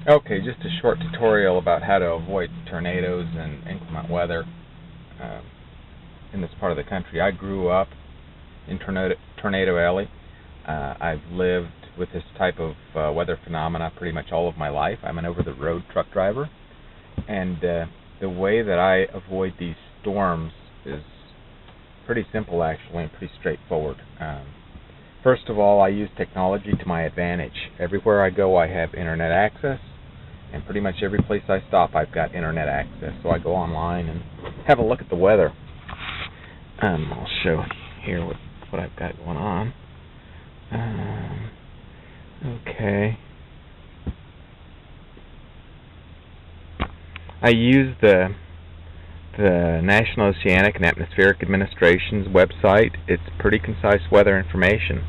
Okay, just a short tutorial about how to avoid tornadoes and inclement weather um, in this part of the country. I grew up in Tornado Alley. I've lived with this type of weather phenomena pretty much all of my life. I'm an over-the-road truck driver, and the way that I avoid these storms is pretty simple, actually, and pretty straightforward. First of all, I use technology to my advantage. Everywhere I go, I have internet access, and pretty much every place I stop, I've got internet access. So I go online and have a look at the weather. I'll show here what I've got going on. Okay. I use the National Oceanic and Atmospheric Administration's website. It's pretty concise weather information.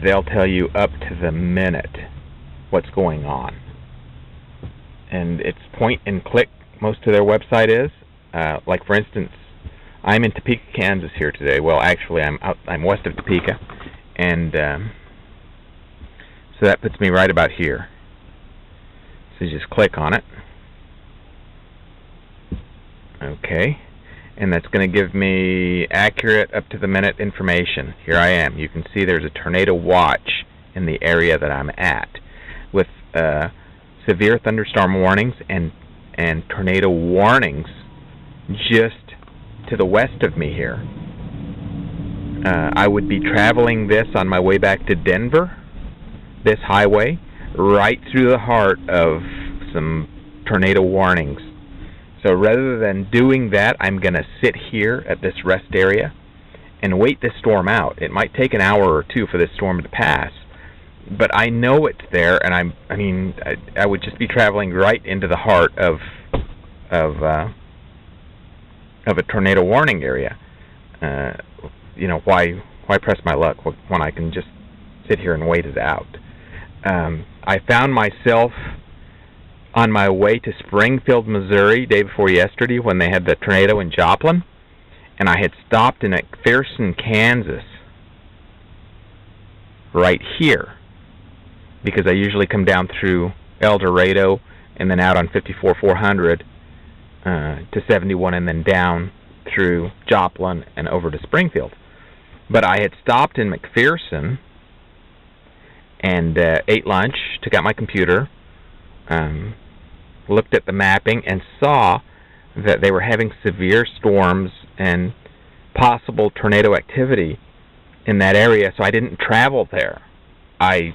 They'll tell you up to the minute what's going on. And it's point and click, most of their website is. Like for instance, I'm in Topeka, Kansas here today. Well, actually, I'm west of Topeka, and so that puts me right about here. So you just click on it. Okay, and that's going to give me accurate, up-to-the-minute information. Here I am. You can see there's a tornado watch in the area that I'm at, with severe thunderstorm warnings and tornado warnings just to the west of me here. I would be traveling this on my way back to Denver, this highway, right through the heart of some tornado warnings. So rather than doing that, I'm going to sit here at this rest area and wait this storm out. It might take an hour or two for this storm to pass, but I know it's there, and I would just be traveling right into the heart of a tornado warning area. Why press my luck when I can just sit here and wait it out? I found myself on my way to Springfield, Missouri, day before yesterday when they had the tornado in Joplin, and I had stopped in McPherson, Kansas, right here, because I usually come down through El Dorado and then out on 54-400 to 71 and then down through Joplin and over to Springfield. But I had stopped in McPherson and ate lunch, took out my computer, looked at the mapping, and saw that they were having severe storms and possible tornado activity in that area, so I didn't travel there. I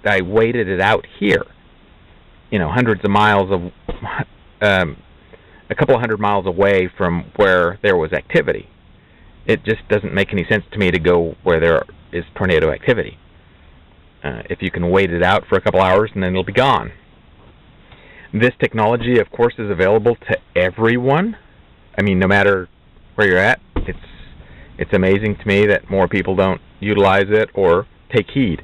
waited it out here, hundreds of miles of a couple of hundred miles away from where there was activity. It just doesn't make any sense to me to go where there is tornado activity. If you can wait it out for a couple hours and then it'll be gone. This technology, of course, is available to everyone. No matter where you're at. It's amazing to me that more people don't utilize it or take heed.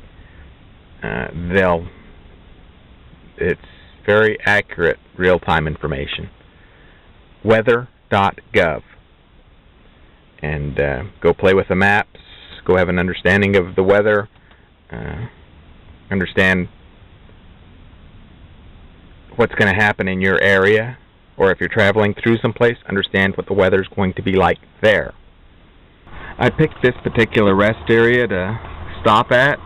It's very accurate, real-time information. Weather.gov. And go play with the maps, go have an understanding of the weather, understand what's going to happen in your area, or if you're traveling through someplace, understand what the weather's going to be like there. I picked this particular rest area to stop at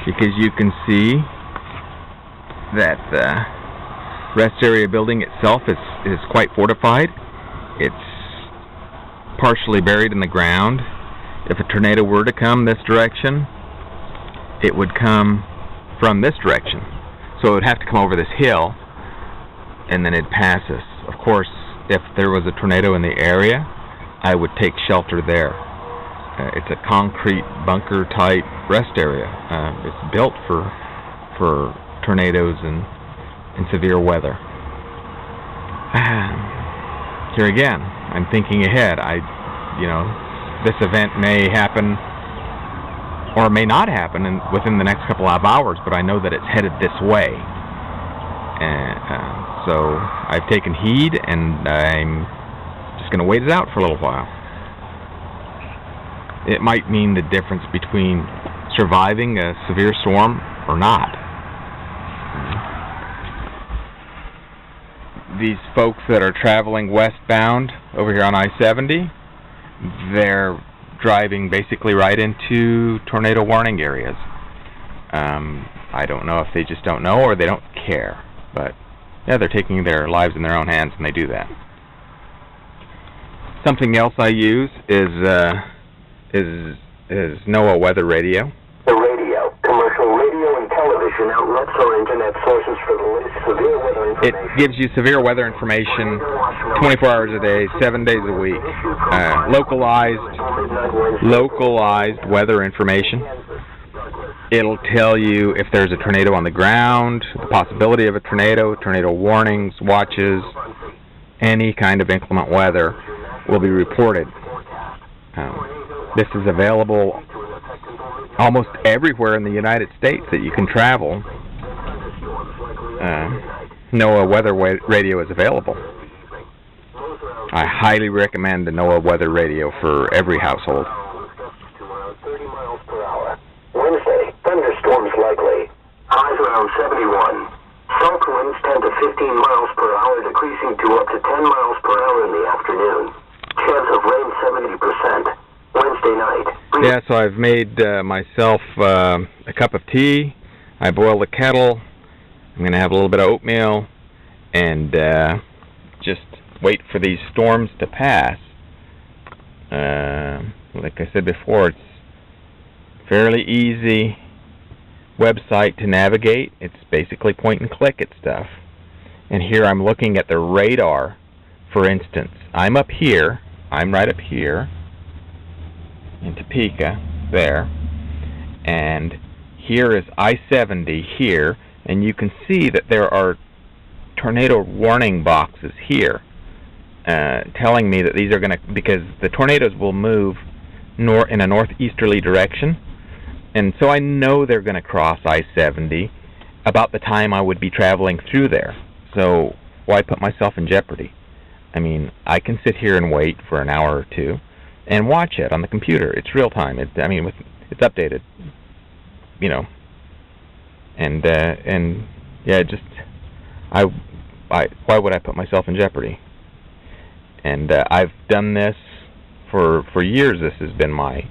because you can see that the rest area building itself is quite fortified. It's partially buried in the ground. If a tornado were to come this direction, it would come from this direction. So it would have to come over this hill, and then it'd pass us. Of course, if there was a tornado in the area, I would take shelter there. It's a concrete bunker-type rest area. It's built for tornadoes and severe weather. Here again, I'm thinking ahead. This event may happen or may not happen within the next couple of hours, but I know that it's headed this way. So I've taken heed, and I'm just going to wait it out for a little while. It might mean the difference between surviving a severe storm or not. These folks that are traveling westbound over here on I-70, they're driving basically right into tornado warning areas. I don't know if they just don't know or they don't care, but yeah, they're taking their lives in their own hands when they do that. Something else I use is NOAA weather radio. The radio, commercial radio and television outlets or internet sources for the latest severe weather information. It gives you severe weather information 24 hours a day, 7 days a week. Localized weather information. It'll tell you if there's a tornado on the ground, the possibility of a tornado warnings, watches, any kind of inclement weather will be reported. This is available almost everywhere in the United States that you can travel. NOAA weather radio is available. I highly recommend the NOAA weather radio for every household. Wednesday, thunderstorms likely. Highs around 71. South winds 10 to 15 miles per hour, decreasing to up to 10 miles per hour in the afternoon. Chance of rain 70%. Wednesday night. Yeah, so I've made myself a cup of tea. I boiled the kettle. I'm going to have a little bit of oatmeal and just wait for these storms to pass. Like I said before, it's fairly easy website to navigate. It's basically point and click at stuff. And here I'm looking at the radar, for instance. I'm right up here in Topeka, there. And here is I-70 here, and you can see that there are tornado warning boxes here telling me that these are going to, because the tornadoes will move in a northeasterly direction. And so I know they're going to cross I-70 about the time I would be traveling through there. So why put myself in jeopardy? I mean, I can sit here and wait for an hour or two and watch it on the computer. It's real time. It's updated, you know. And yeah, just why would I put myself in jeopardy? And I've done this for years. This has been my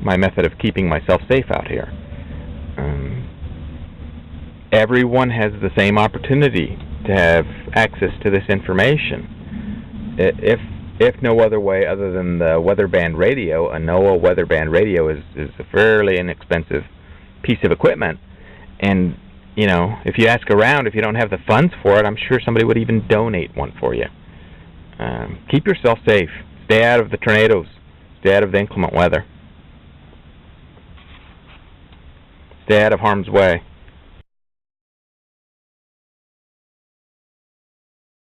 method of keeping myself safe out here. Everyone has the same opportunity to have access to this information. If no other way other than the weather band radio, a NOAA weather band radio is a fairly inexpensive piece of equipment. And, you know, if you ask around, if you don't have the funds for it, I'm sure somebody would even donate one for you. Keep yourself safe. Stay out of the tornadoes. Stay out of the inclement weather. Stay out of harm's way.